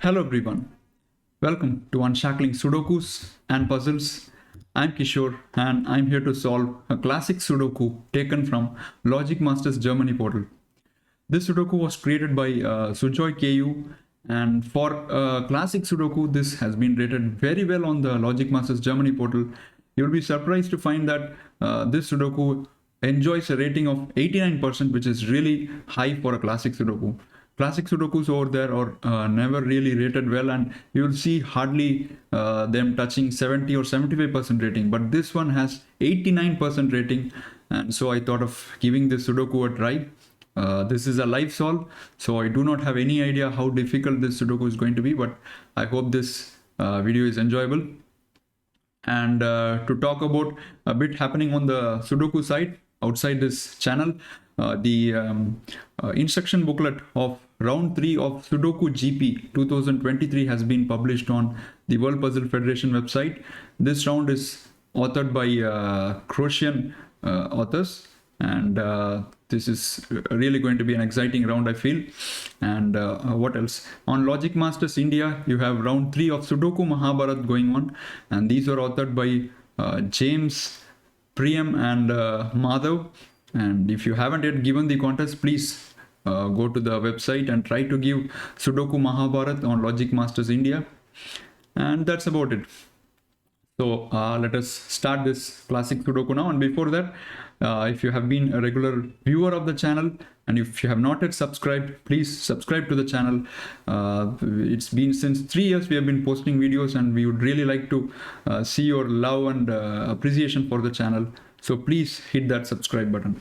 Hello everyone, welcome to Unshackling Sudokus and Puzzles. I'm Kishore and I'm here to solve a classic Sudoku taken from Logic Master's Germany portal. This Sudoku was created by Sujoyku, and for classic Sudoku this has been rated very well on the Logic Master's Germany portal. You'll be surprised to find that this Sudoku enjoys a rating of 89%, which is really high for a classic Sudoku. Classic Sudokus over there are never really rated well, and you'll see hardly them touching 70 or 75% rating, but this one has 89% rating, and so I thought of giving this Sudoku a try. This is a live solve, so I do not have any idea how difficult this Sudoku is going to be, but I hope this video is enjoyable. And to talk about a bit happening on the Sudoku side outside this channel, the instruction booklet of round 3 of Sudoku GP 2023 has been published on the World Puzzle Federation website. This round is authored by Croatian authors, and this is really going to be an exciting round, I feel. And what else? On Logic Masters India, you have round 3 of Sudoku Mahabharat going on, and these are authored by James, Priyam and Madhav. And if you haven't yet given the contest, please go to the website and try to give Sudoku Mahabharat on Logic Masters India. And that's about it. So let us start this classic Sudoku now. And before that, if you have been a regular viewer of the channel and if you have not yet subscribed, please subscribe to the channel. It's been since 3 years we have been posting videos, and we would really like to see your love and appreciation for the channel. So please hit that subscribe button.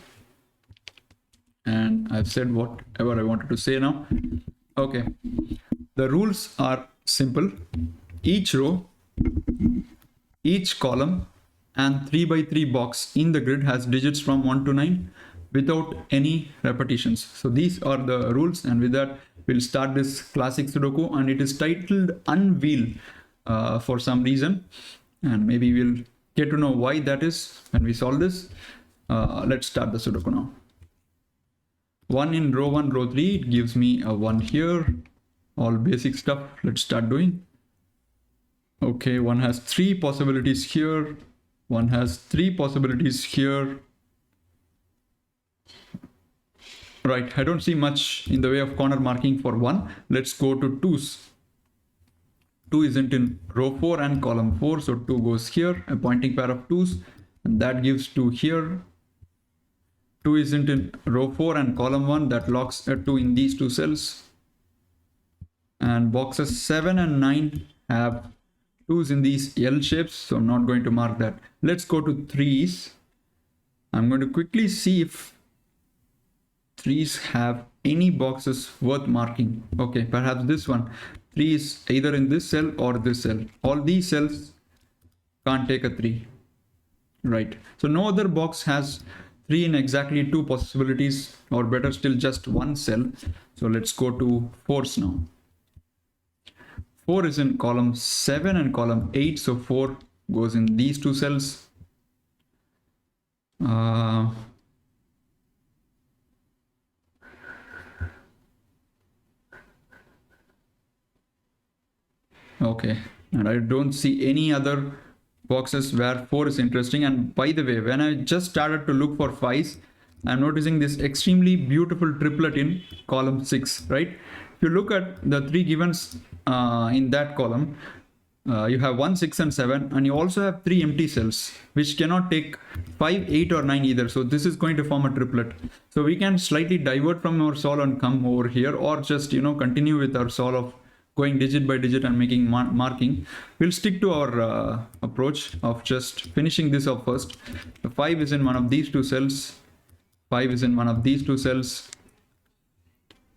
And I've said whatever I wanted to say now. Okay, the rules are simple. Each row, each column and 3 by 3 box in the grid has digits from 1 to 9 without any repetitions. So these are the rules, and with that we'll start this classic Sudoku, and it is titled Unveil for some reason, and maybe we'll get to know why that is when we solve this. Let's start the Sudoku now. 1 in row 1, row 3, it gives me a 1 here. All basic stuff. Let's start doing. Okay, one has 3 possibilities here. One has 3 possibilities here. Right, I don't see much in the way of corner marking for 1. Let's go to 2s. 2 isn't in row 4 and column 4, so 2 goes here, a pointing pair of 2s, and that gives 2 here. 2 isn't in row 4 and column 1, that locks a 2 in these 2 cells. And boxes 7 and 9 have 2s in these L shapes, so I'm not going to mark that. Let's go to 3s. I'm going to quickly see if 3s have any boxes worth marking. Okay, perhaps this one. 3 is either in this cell or this cell. All these cells can't take a 3. Right. So no other box has 3 in exactly 2 possibilities, or better still just 1 cell. So let's go to 4s now. 4 is in column 7 and column 8, so 4 goes in these 2 cells. Okay, and I don't see any other boxes where 4 is interesting. And by the way, when I just started to look for 5s, I'm noticing this extremely beautiful triplet in column 6, right? If you look at the 3 givens in that column, you have 1, 6 and 7, and you also have 3 empty cells which cannot take 5, 8 or 9 either. So this is going to form a triplet. So we can slightly divert from our solve and come over here, or just continue with our solve of going digit by digit and making marking. We'll stick to our approach of just finishing this off first. The 5 is in one of these 2 cells. 5 is in one of these 2 cells.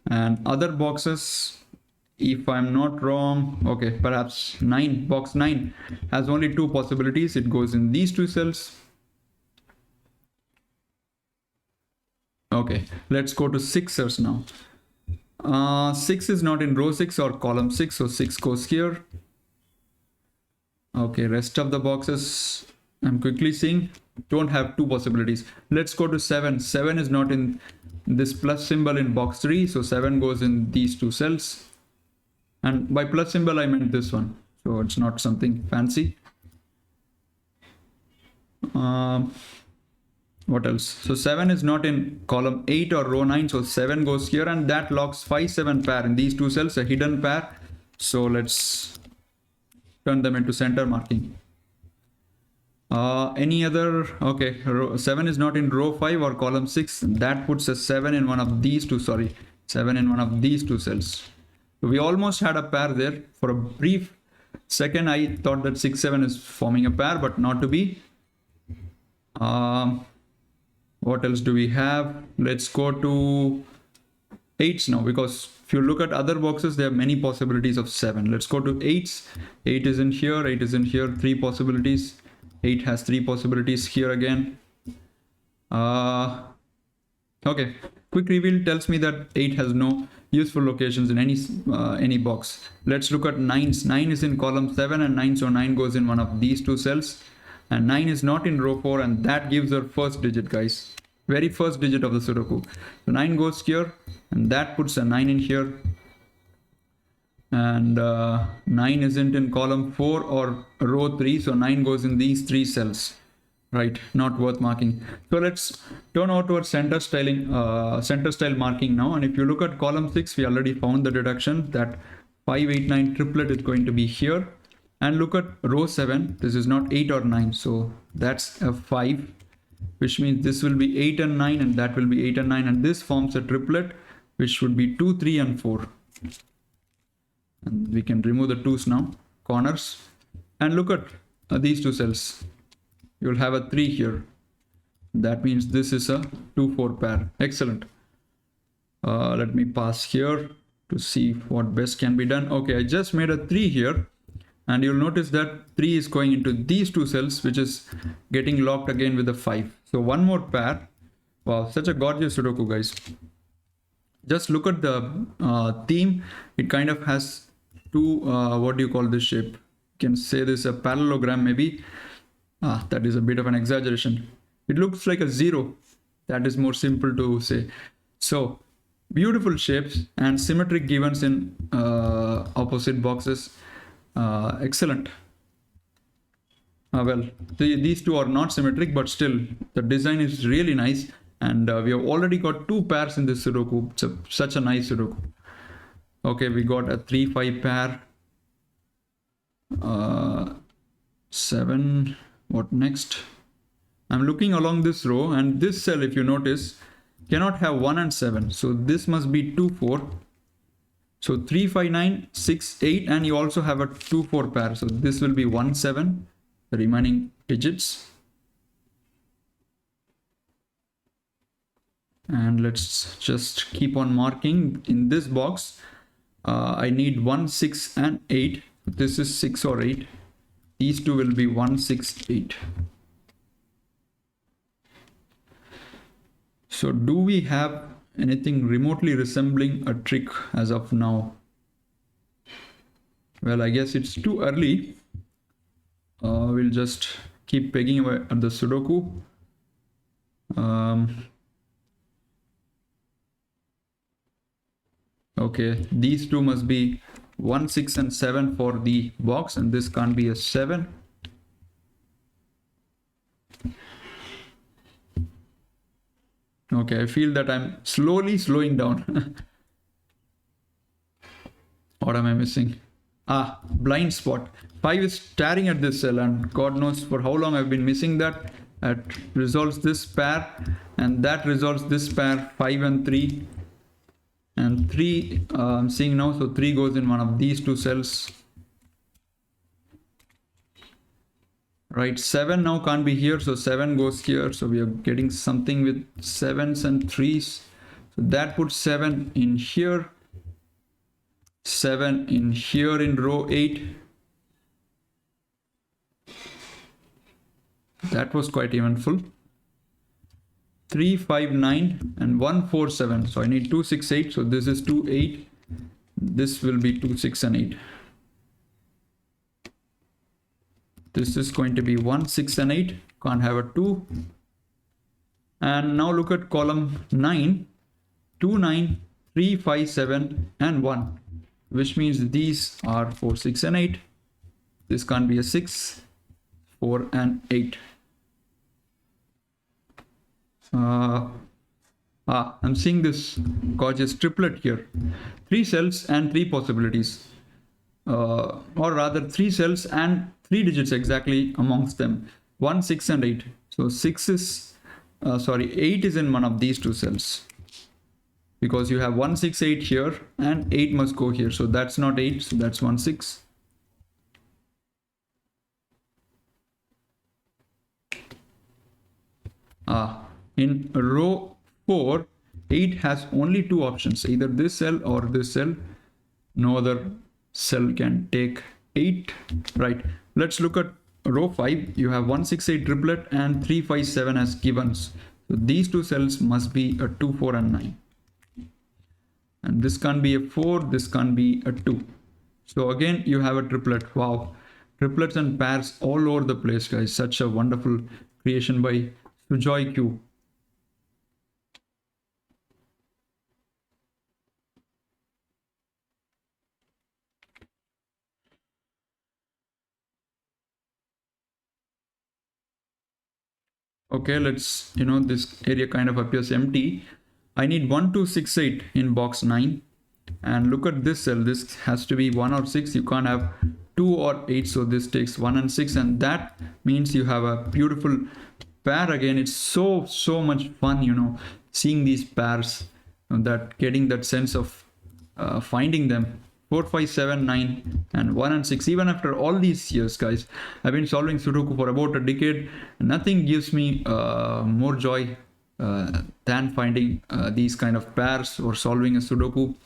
And other boxes, if I'm not wrong, okay, perhaps 9, box 9 has only 2 possibilities. It goes in these 2 cells. Okay, let's go to 6ers now. 6 is not in row 6 or column 6, so 6 goes here. Okay, rest of the boxes I'm quickly seeing don't have 2 possibilities. Let's go to 7. 7 is not in this plus symbol in box 3, so 7 goes in these 2 cells. And by plus symbol, I meant this one. So it's not something fancy. What else? So 7 is not in column 8 or row 9. So 7 goes here, and that locks 5, 7 pair in these two cells, a hidden pair. So let's turn them into center marking. Any other? Okay, 7 is not in row 5 or column 6. That puts a 7 in one of these two, 7 in one of these two cells. So we almost had a pair there. For a brief second, I thought that 6, 7 is forming a pair, but not to be. What else do we have? Let's go to 8s now, because if you look at other boxes, there are many possibilities of 7. Let's go to 8s. 8 is in here, 8 is in here, 3 possibilities. 8 has 3 possibilities here again. Okay, quick reveal tells me that 8 has no useful locations in any box. Let's look at 9s. 9 is in column 7 and 9, so 9 goes in one of these two cells. And 9 is not in row 4, and that gives our first digit, guys. Very first digit of the Sudoku. So 9 goes here, and that puts a 9 in here. And 9 isn't in column 4 or row 3, so 9 goes in these 3 cells. Right, not worth marking. So let's turn over to our center style marking now. And if you look at column 6, we already found the deduction that 5, 8, 9 triplet is going to be here. And look at row 7, this is not 8 or 9, so that's a 5, which means this will be 8 and 9, and that will be 8 and 9, and this forms a triplet, which would be 2, 3 and 4. And we can remove the 2's now, corners, and look at these two cells. You'll have a 3 here. That means this is a 2, 4 pair. Excellent. Let me pass here to see what best can be done. Okay, I just made a 3 here. And you'll notice that 3 is going into these two cells, which is getting locked again with a 5. So one more pair. Wow, such a gorgeous Sudoku, guys. Just look at the theme. It kind of has two, what do you call this shape? You can say this a parallelogram maybe. That is a bit of an exaggeration. It looks like a 0. That is more simple to say. So beautiful shapes and symmetric givens in opposite boxes. Excellent. Well, these two are not symmetric, but still the design is really nice, and we have already got 2 pairs in this Sudoku. It's such a nice Sudoku. Okay, we got a 3, 5 pair. 7. What next? I'm looking along this row, and this cell, if you notice, cannot have 1 and 7. So this must be 2, 4. So 3, 5, 9, 6, 8, and you also have a 2, 4 pair. So this will be 1, 7, the remaining digits. And let's just keep on marking. In this box, I need 1, 6, and 8. This is 6 or 8. These two will be 1, 6, 8. So do we have anything remotely resembling a trick as of now? Well, I guess it's too early. We'll just keep pegging away at the Sudoku. Okay, these two must be 1, 6 and 7 for the box, and this can't be a 7. Okay, I feel that I'm slowly slowing down. What am I missing? Blind spot. 5 is staring at this cell, and God knows for how long I've been missing that. That resolves this pair, and that resolves this pair, 5 and 3. And 3, I'm seeing now, so 3 goes in one of these two cells. Right, 7 now can't be here, so 7 goes here. So we are getting something with 7s and 3s. So that puts 7 in here. 7 in here in row 8. That was quite eventful. 3, 5, 9 and 1, 4, 7. So I need 2, 6, 8. So this is 2, 8. This will be 2, 6 and 8. This is going to be 1, 6 and 8. Can't have a 2. And now look at column 9. 2, 9, 3, 5, 7 and 1. which means these are 4, 6 and 8. This can't be a 6, 4 and 8. I'm seeing this gorgeous triplet here. 3 cells and 3 possibilities. Or rather 3 cells and 3 digits exactly amongst them. 1, 6 and 8. So 8 is in one of these 2 cells. Because you have 1, 6, 8 here and 8 must go here. So that's not 8, so that's 1, 6. In row 4, 8 has only 2 options, either this cell or this cell. No other cell can take 8, right? Let's look at row 5. You have 1, 6, 8 triplet and 3, 5, 7 as givens. So these 2 cells must be a 2, 4 and 9. And this can't be a 4, this can't be a 2. So again, you have a triplet. Wow. Triplets and pairs all over the place, guys. Such a wonderful creation by Sujoyku. Okay, let's, this area kind of appears empty. I need 1, 2, 6, 8 in box 9. And look at this cell. This has to be 1 or 6. You can't have 2 or 8. So this takes 1 and 6. And that means you have a beautiful pair again. It's so much fun, seeing these pairs, that getting that sense of finding them. 4, 5, 7, 9 and 1 and 6. Even after all these years, guys, I've been solving Sudoku for about a decade. Nothing gives me more joy than finding these kind of pairs or solving a Sudoku.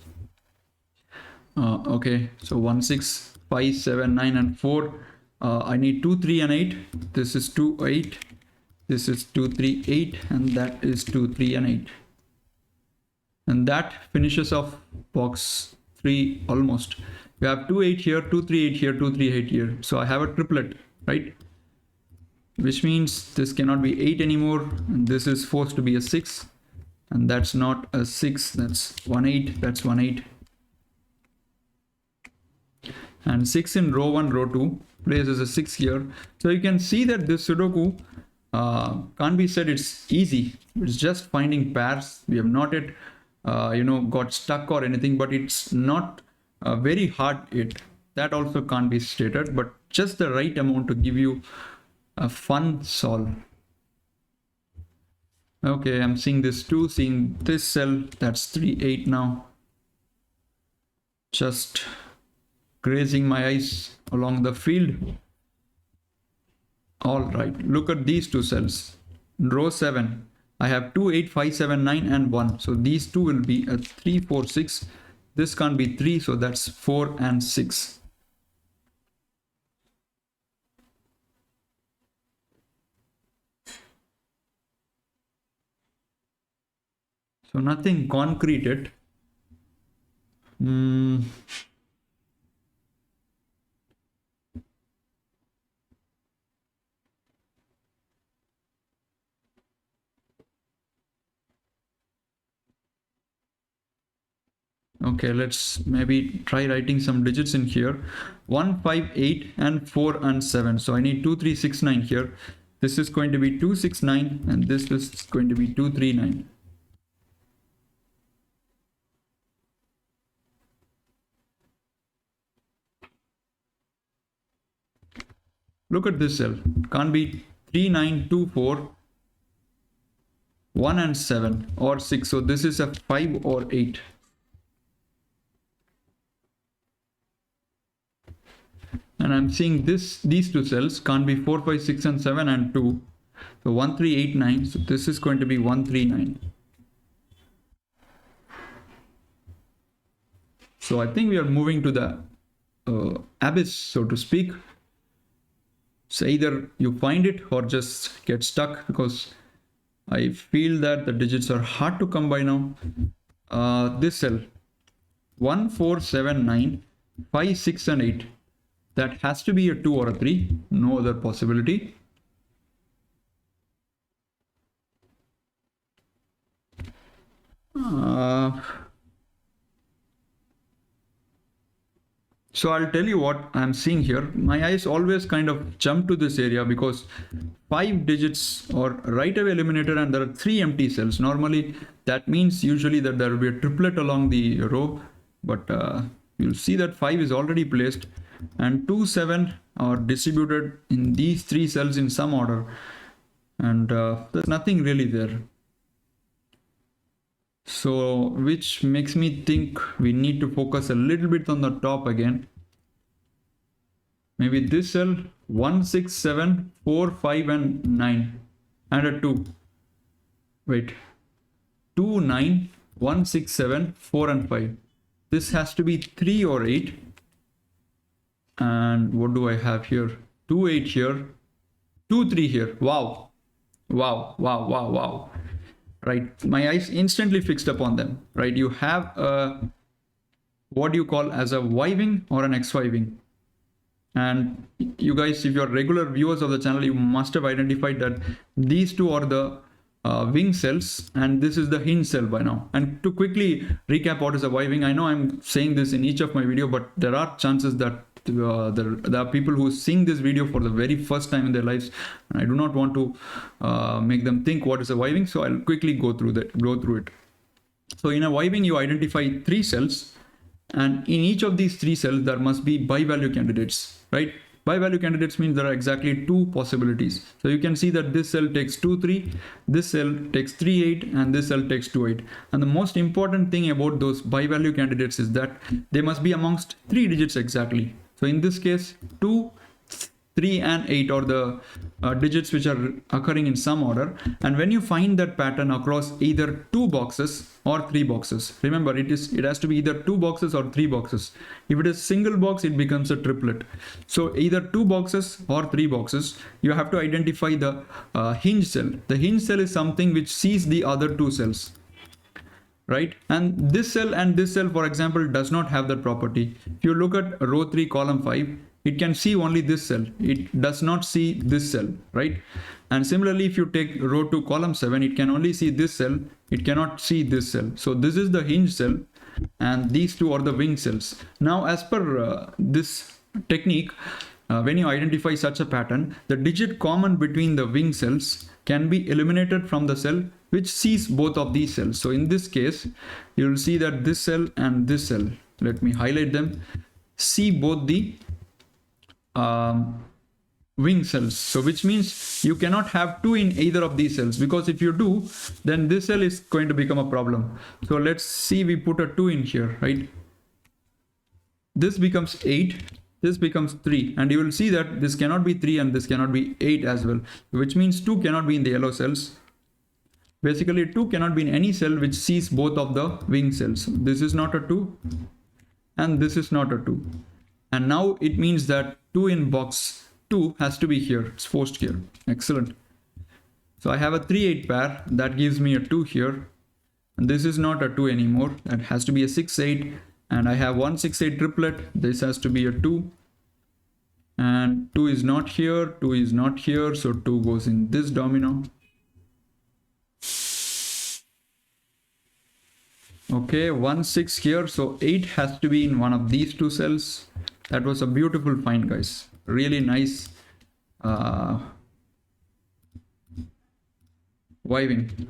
Okay, so 1, 6, 5, 7, 9 and 4. I need 2, 3 and 8. This is 2, 8. This is 2, 3, 8 and that is 2, 3 and 8. And that finishes off box 3 almost. You have 2, 8 here, 2, 3, 8 here, 2, 3, 8 here. So I have a triplet, right? Which means this cannot be 8 anymore. And this is forced to be a 6. And that's not a 6. That's 1, 8. That's 1, 8. And 6 in row 1, row 2 places a 6 here. So you can see that this Sudoku can't be said it's easy. It's just finding pairs. We have not yet got stuck or anything, but it's not very hard yet. That also can't be stated, but just the right amount to give you a fun solve. Okay, I'm seeing this 2, seeing this cell. That's 3, 8 now. Just grazing my eyes along the field. All right, look at these 2 cells. Row 7. I have 2, 8, 5, 7, 9 and 1. So these 2 will be a 3, 4, 6. This can't be 3, so that's 4 and 6. So nothing concrete yet. Okay, let's maybe try writing some digits in here. 1, 5, 8 and 4 and 7. So I need 2, 3, 6, 9 here. This is going to be 2, 6, 9 and this is going to be 2, 3, 9. Look at this cell. Can't be 3, 9, 2, 4, 1 and 7 or 6. So this is a 5 or 8. And I'm seeing these 2 cells can't be 4, 5, 6 and 7 and 2. So 1, 3, 8, 9. So this is going to be 1, 3, 9. So I think we are moving to the abyss, so to speak. So either you find it or just get stuck, because I feel that the digits are hard to come by now. This cell 1, 4, 7, 9, 5, 6 and 8. That has to be a 2 or a 3. No other possibility. So I'll tell you what I'm seeing here. My eyes always kind of jump to this area because 5 digits or right away eliminated and there are 3 empty cells. Normally that means usually that there will be a triplet along the row, but you'll see that 5 is already placed and 2, 7 are distributed in these 3 cells in some order, and there's nothing really there. So which makes me think we need to focus a little bit on the top again. Maybe this cell 1, 6, 7, 4, 5 and 9 and a 2. Wait, 2, 9, 1, 6, 7, 4 and 5. This has to be 3 or 8. And what do I have here? 2, 8 here, 2, 3 here. Wow. Wow, wow, wow, wow. Right, my eyes instantly fixed upon them. Right, you have a what you call as a Y wing or an XY wing, and you guys, if you're regular viewers of the channel, you must have identified that these two are the wing cells and this is the hinge cell by now. And to quickly recap what is a Y wing, I know I'm saying this in each of my video, but there are chances that there are people who sing this video for the very first time in their lives, and I do not want to make them think what is a Y wing, so I'll quickly go through it. So in a Y wing you identify 3 cells, and in each of these 3 cells there must be bi-value candidates, right? Bi-value candidates means there are exactly 2 possibilities. So you can see that this cell takes 2, 3, this cell takes 3, 8, and this cell takes 2, 8. And the most important thing about those bi-value candidates is that they must be amongst 3 digits exactly. So in this case, 2, 3 and 8 are the digits which are occurring in some order. And when you find that pattern across either 2 boxes or 3 boxes, remember it has to be either 2 boxes or 3 boxes. If it is single box, it becomes a triplet. So either 2 boxes or 3 boxes, you have to identify the hinge cell. The hinge cell is something which sees the other 2 cells, right? And this cell, for example, does not have that property. If you look at row 3 column 5, it can see only this cell, it does not see this cell, right? And similarly, if you take row 2 column 7, it can only see this cell, it cannot see this cell. So this is the hinge cell and these two are the wing cells. Now as per this technique, when you identify such a pattern, the digit common between the wing cells can be eliminated from the cell which sees both of these cells. So in this case, you will see that this cell and this cell, let me highlight them, see both the wing cells. So which means you cannot have 2 in either of these cells, because if you do, then this cell is going to become a problem. So let's see, we put a 2 in here, right? This becomes 8, this becomes 3, and you will see that this cannot be 3 and this cannot be 8 as well, which means 2 cannot be in the yellow cells. Basically 2 cannot be in any cell which sees both of the wing cells. This is not a 2 and this is not a 2. And now it means that 2 in box 2 has to be here. It's forced here. Excellent. So I have a 3-8 pair that gives me a 2 here. And this is not a 2 anymore. That has to be a 6-8. And I have 1-6-8 triplet. This has to be a 2. And 2 is not here. 2 is not here. So 2 goes in this domino. Okay, 1, 6 here. So 8 has to be in one of these 2 cells. That was a beautiful find, guys. Really nice Y wing.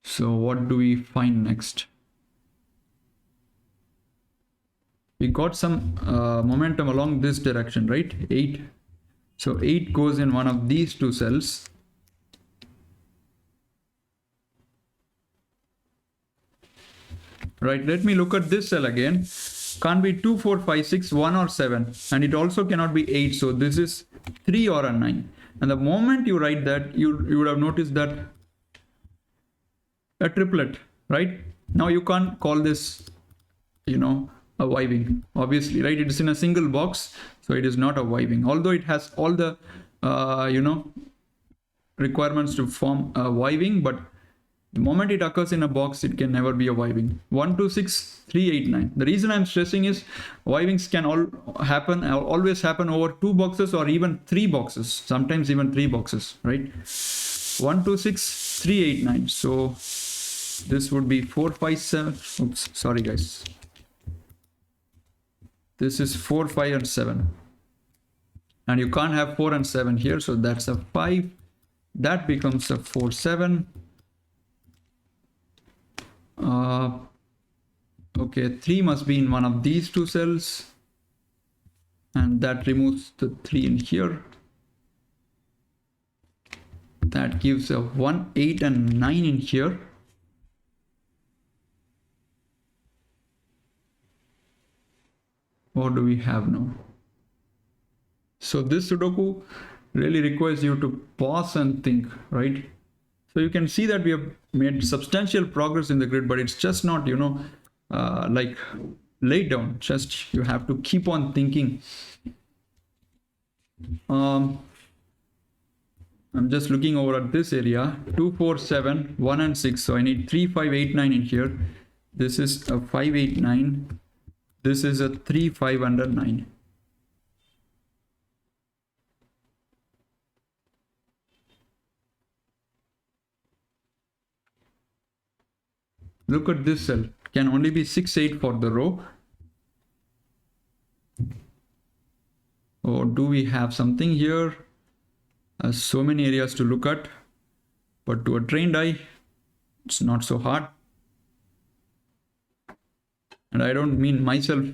So what do we find next? We got some momentum along this direction, right? 8. So 8 goes in one of these 2 cells. Right, let me look at this cell again. Can't be 2, 4, 5, 6, 1 or 7, and it also cannot be 8. So this is 3 or a 9. And the moment you write that, you would have noticed that a triplet, right? Now you can't call this, a Y wing, obviously, right? It is in a single box, so it is not a Y wing. Although it has all the, requirements to form a Y wing, but the moment it occurs in a box, it can never be a Y wing. 1, 2, 6, 3, 8, 9. The reason I'm stressing is Y wings can always happen over 2 boxes or even 3 boxes, sometimes even 3 boxes, right? 1, 2, 6, 3 8 9. So this would be 4 5 7. Oops, sorry guys. This is 4 5 and 7, and you can't have 4 and 7 here, so that's a 5. That becomes a 4 7. Okay, 3 must be in one of these two cells, and that removes the 3 in here. That gives a 1 8 and 9 in here. What do we have now? So this Sudoku really requires you to pause and think, right? So you can see that we have made substantial progress in the grid, but it's just not, like laid down. Just you have to keep on thinking. I'm just looking over at this area. 2 4 7 1 and 6. So I need 3 5 8 9 in here. This is a 5 8 9. This is a 3 5 under 9. Look at this cell. Can only be 6 8 for the row. Or do we have something here? So many areas to look at, but to a trained eye, it's not so hard. And I don't mean myself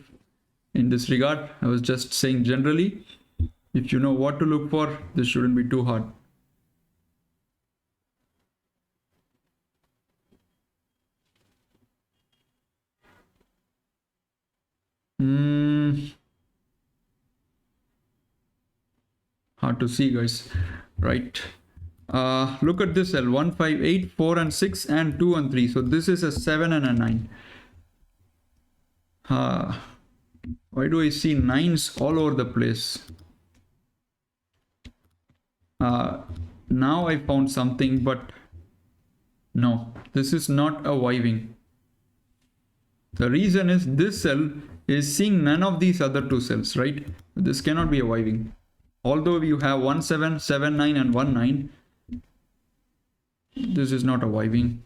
in this regard. I was just saying generally, if you know what to look for, this shouldn't be too hard. Hard to see, guys, right? Look at this cell. 1 5 8 4 and 6 and 2 and 3. So this is a 7 and a 9. Why do I see 9s all over the place? Now I found something, but no, this is not a wiving. The reason is this cell is seeing none of these other two cells, right? This cannot be a wiving. Although you have 1 7 7 9 and 1 9, this is not a wiving.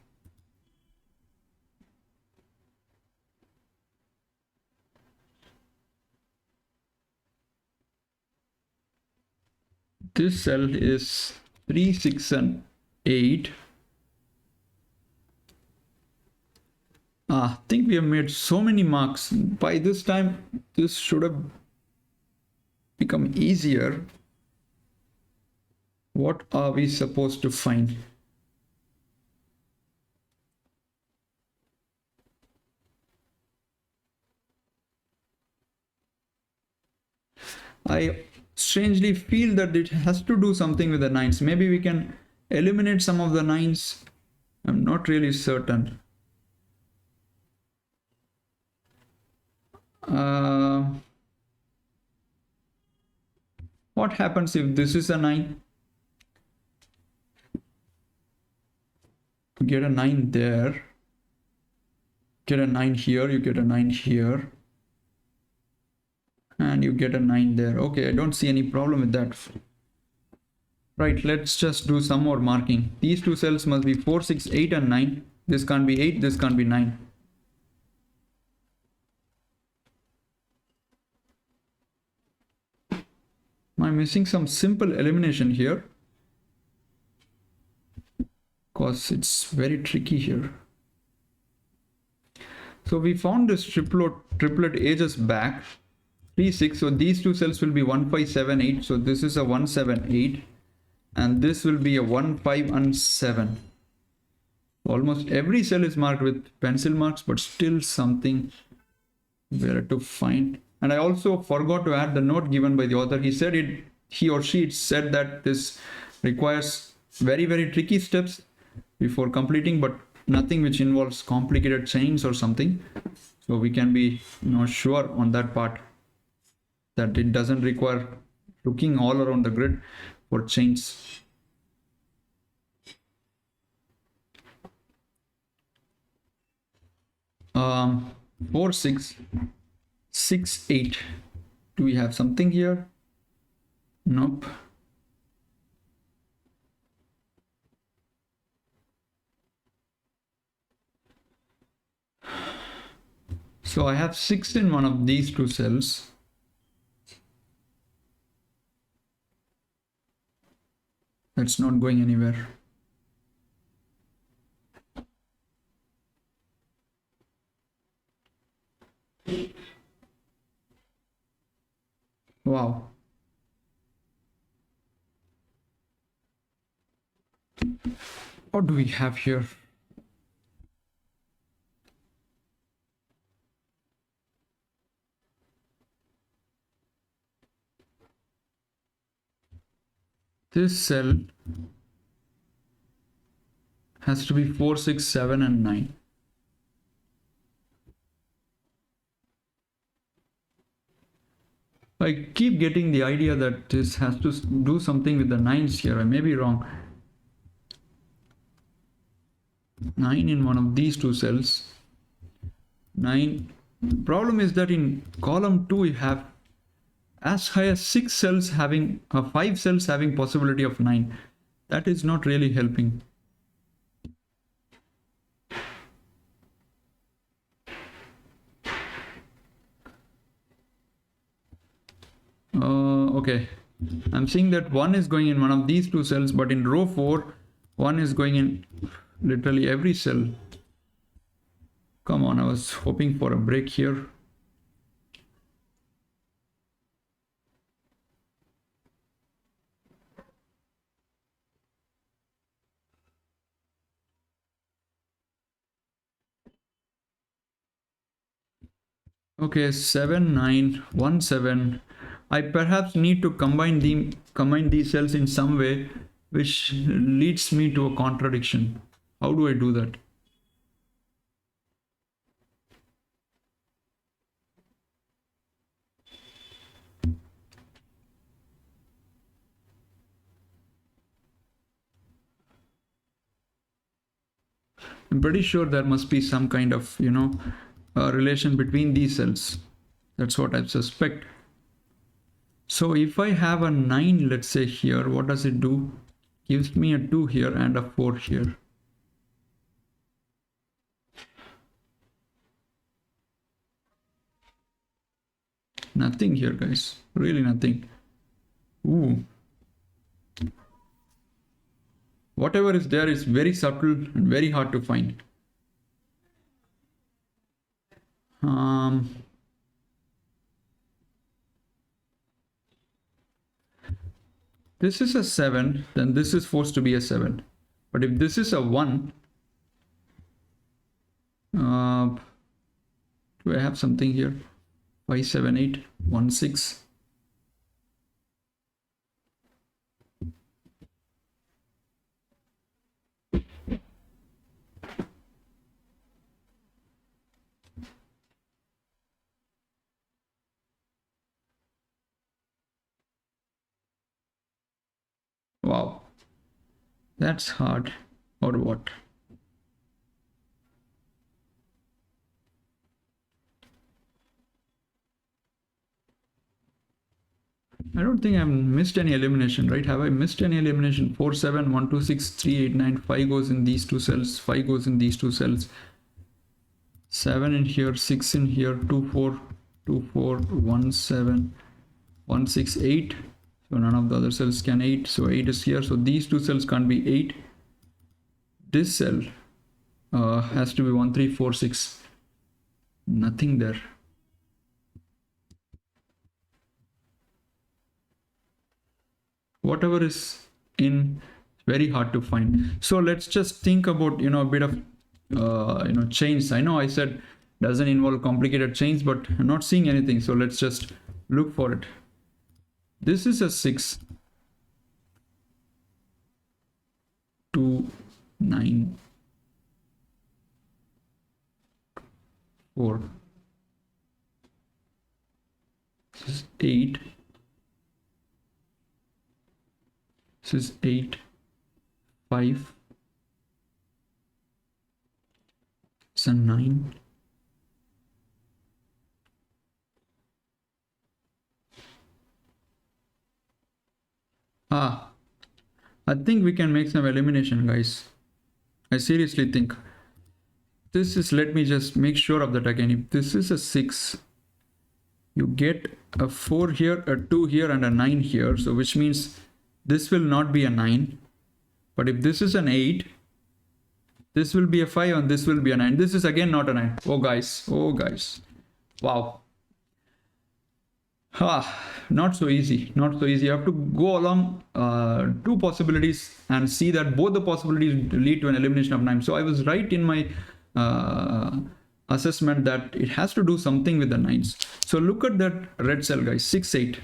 This cell is 3 6 and 8. I think we have made so many marks. By this time, this should have become easier. What are we supposed to find? I strangely feel that it has to do something with the 9s. Maybe we can eliminate some of the 9s. I'm not really certain. What happens if this is a 9? You get a 9 there. Get a 9 here. You get a 9 here. And you get a 9 there. Okay, I don't see any problem with that. Right, let's just do some more marking. These two cells must be 4 6 8 and 9. This can't be 8, this can't be 9. I'm missing some simple elimination here, because it's very tricky here. So we found this triplet ages back. 3 6. So these two cells will be 1 5 7 8. So this is a 1 7 8, and this will be a 1 5 and 7. Almost every cell is marked with pencil marks, but still something where to find. And I also forgot to add the note given by the author. He said he or she said that this requires very, very tricky steps before completing, but nothing which involves complicated chains or something. So we can be sure on that part, that it doesn't require looking all around the grid for chains. Um, 4 6 6 8. Do we have something here? Nope. So I have 6 in one of these two cells. That's not going anywhere. Wow. What do we have here? This cell has to be 4, 6, 7, and 9. I keep getting the idea that this has to do something with the 9s here. I may be wrong. 9 in one of these two cells. 9. Problem is that in column 2 you have as high as 6 cells having 5 cells having possibility of 9. That is not really helping. Okay, I'm seeing that 1 is going in one of these two cells, but in row 4 1 is going in literally every cell. Come on, I was hoping for a break here. Okay, 7, 9, 1, 7. I perhaps need to combine these cells in some way, which leads me to a contradiction. How do I do that? I'm pretty sure there must be some kind of, relation between these cells. That's what I suspect. So if I have a 9, let's say here, what does it do? Gives me a 2 here and a 4 here. Nothing here, guys. Really nothing. Ooh. Whatever is there is very subtle and very hard to find. This is a 7, then this is forced to be a 7. But if this is a 1, do I have something here? 5, 7, 8, 1, 6. Wow, that's hard, or what? I don't think I've missed any elimination, right? Have I missed any elimination? 4, 7, 1, 2, 6, 3, 8, 9, 5 goes in these two cells, 5 goes in these two cells, 7 in here, 6 in here, 2, 4, 2, 4, 1, 7, 1, 6, 8. So none of the other cells can 8. So 8 is here. So these two cells can't be 8. This cell has to be 1, 3, 4, 6. Nothing there. Whatever is in, very hard to find. So let's just think about, a bit of, chains. I know I said doesn't involve complicated chains, but I'm not seeing anything. So let's just look for it. This is a 6, 2, 9, 4. This is 8. This is 8, 5. It's a 9. I think we can make some elimination, guys. I seriously think. this is, let me just make sure of that again. If this is a 6, you get a 4 here, a 2 here, and a 9 here. So which means this will not be a 9. But if this is an 8, this will be a 5 and this will be a 9. This is again not a 9. Oh guys, wow. Not so easy, not so easy. You have to go along two possibilities and see that both the possibilities lead to an elimination of 9. So I was right in my assessment that it has to do something with the 9s. So look at that red cell, guys, 6, 8.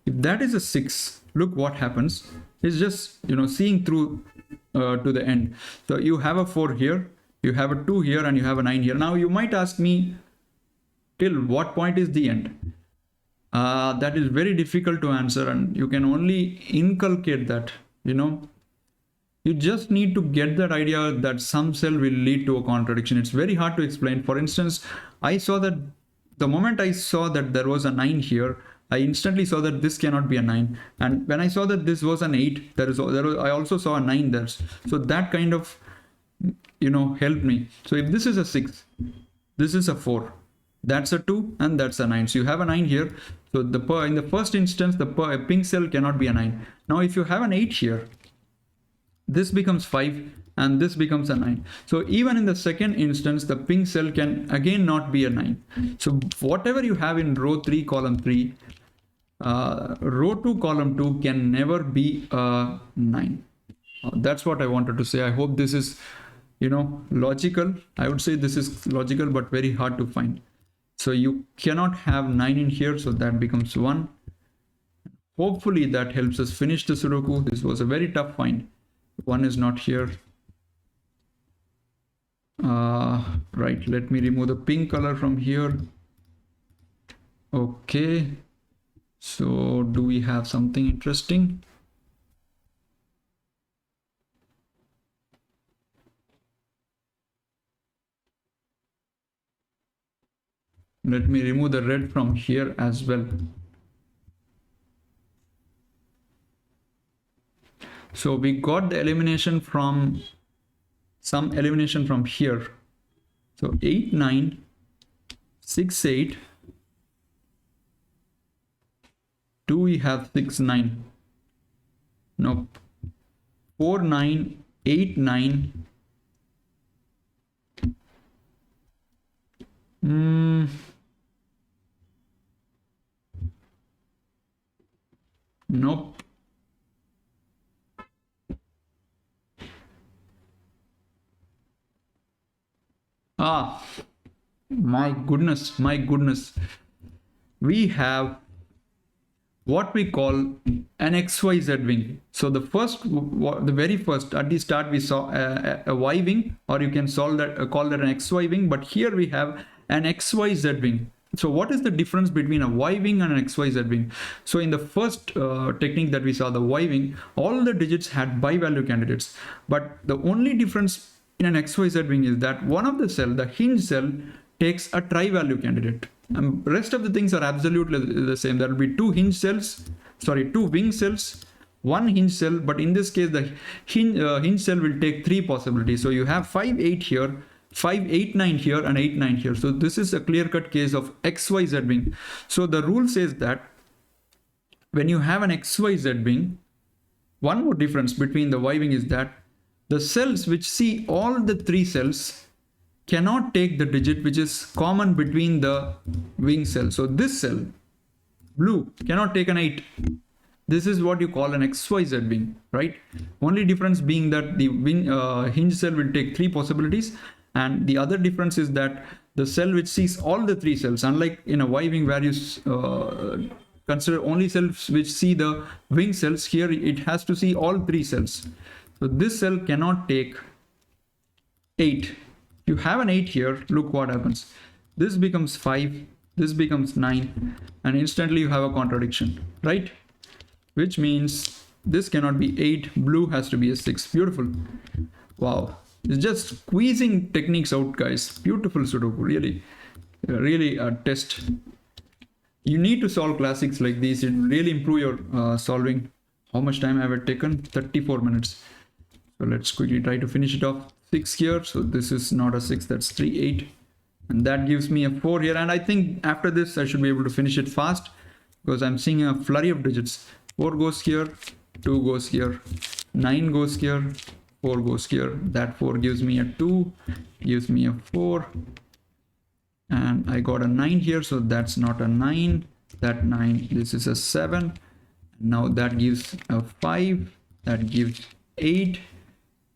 If that is a 6, look what happens. It's just, seeing through to the end. So you have a 4 here, you have a 2 here, and you have a 9 here. Now you might ask me, till what point is the end? That is very difficult to answer, and you can only inculcate that. You just need to get that idea that some cell will lead to a contradiction. It's very hard to explain. For instance, I saw that the moment I saw that there was a 9 here, I instantly saw that this cannot be a 9. And when I saw that this was an 8, I also saw a 9 there. So that kind of, helped me. So if this is a 6, this is a 4, that's a 2, and that's a 9. So you have a 9 here. So in the first instance, the pink cell cannot be a 9. Now if you have an 8 here, this becomes 5 and this becomes a 9. So even in the second instance, the pink cell can again not be a 9. So whatever you have in row 3, column 3, row 2, column 2 can never be a 9. That's what I wanted to say. I hope this is, logical. I would say this is logical, but very hard to find. So you cannot have 9 in here. So that becomes 1. Hopefully that helps us finish the Sudoku. This was a very tough find. 1 is not here. Right, let me remove the pink color from here. Okay, so do we have something interesting? Let me remove the red from here as well. So we got the elimination from some elimination from here. So 8, 9, 6, 8, 2 we have 6, 9. Nope. 4, 9, 8, 9. Nope. My goodness. We have what we call an XYZ wing. So the very first, at the start, we saw a Y wing, or you can call that an XY wing, but here we have an XYZ wing. So what is the difference between a Y wing and an XYZ wing? So in the first technique that we saw, the Y wing, all the digits had bi-value candidates, but the only difference in an XYZ wing is that one of the cell, the hinge cell, takes a tri-value candidate. Rest of the things are absolutely the same. There will be two wing cells, one hinge cell, but in this case the hinge cell will take 3 possibilities. So you have 5, 8 here, 5, 8, 9 here, and 8, 9 here. So this is a clear-cut case of XYZ wing. So the rule says that when you have an XYZ wing, one more difference between the Y wing is that the cells which see all the 3 cells cannot take the digit which is common between the wing cells. So this cell, blue, cannot take an 8. This is what you call an XYZ wing, right? Only difference being that the hinge cell will take 3 possibilities, and the other difference is that the cell which sees all the 3 cells, unlike in a Y wing where you consider only cells which see the wing cells, here it has to see all 3 cells. So this cell cannot take 8. You have an 8 here, look what happens. This becomes 5, this becomes 9, and instantly you have a contradiction, right? Which means this cannot be 8, blue has to be a 6. Beautiful. Wow. It's just squeezing techniques out, guys. Beautiful Sudoku, really a test. You need to solve classics like these. It will really improve your solving. How much time have I taken? 34 minutes. So let's quickly try to finish it off. 6 here, so this is not a 6, that's 3, 8, and that gives me a 4 here. And I think after this I should be able to finish it fast because I'm seeing a flurry of digits. 4 goes here, 2 goes here, 9 goes here, 4 goes here. That 4 gives me a 2, gives me a 4, and I got a 9 here, so that's not a 9. That 9, this is a 7. Now that gives a 5, that gives 8,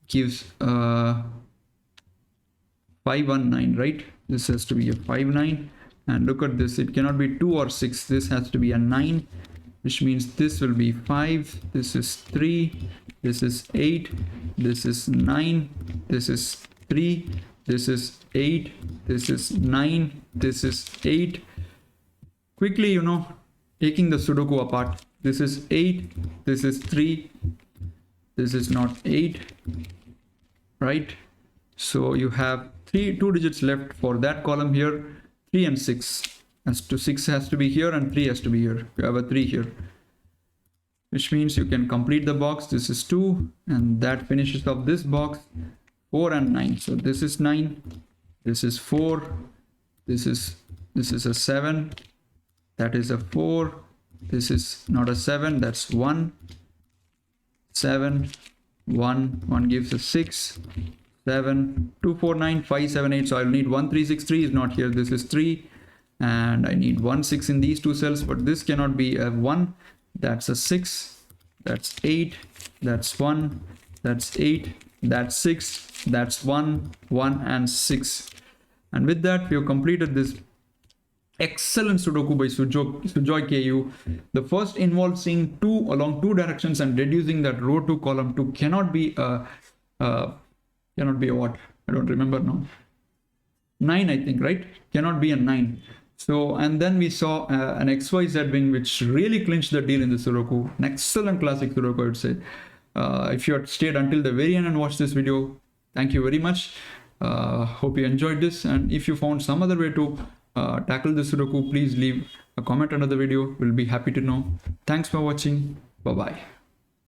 gives 519, right? This has to be a 59. And look at this, it cannot be 2 or 6, this has to be a 9, which means this will be 5, this is 3, this is 8, this is 9, this is 3, this is 8, this is 9, this is 8. Quickly, taking the Sudoku apart, this is 8, this is 3, this is not 8, right? So you have 2 digits left for that column here, 3 and 6. As to 6 has to be here and 3 has to be here. You have a 3 here, which means you can complete the box. This is 2, and that finishes off this box. 4 and 9. So this is 9, this is 4, this is a 7, that is a 4, this is not a 7, that's 1, 7, 1 gives a 6, 7, 2, 4, 9, 5, 7, 8. So I'll need 1, 3, 6, 3 is not here. This is 3, and I need 1, 6 in these two cells, but this cannot be a 1. That's a 6, that's 8, that's 1, that's 8, that's 6, that's 1, 1 and 6. And with that, we have completed this excellent Sudoku by Sujoyku. The first involves seeing 2 along 2 directions and reducing that row to column 2. Cannot be a what? I don't remember now. 9, I think, right? Cannot be a 9. So, and then we saw an XYZ wing, which really clinched the deal in the Sudoku. An excellent classic Sudoku, I would say. If you had stayed until the very end and watched this video, thank you very much. Hope you enjoyed this. And if you found some other way to tackle the Sudoku, please leave a comment under the video. We'll be happy to know. Thanks for watching. Bye-bye.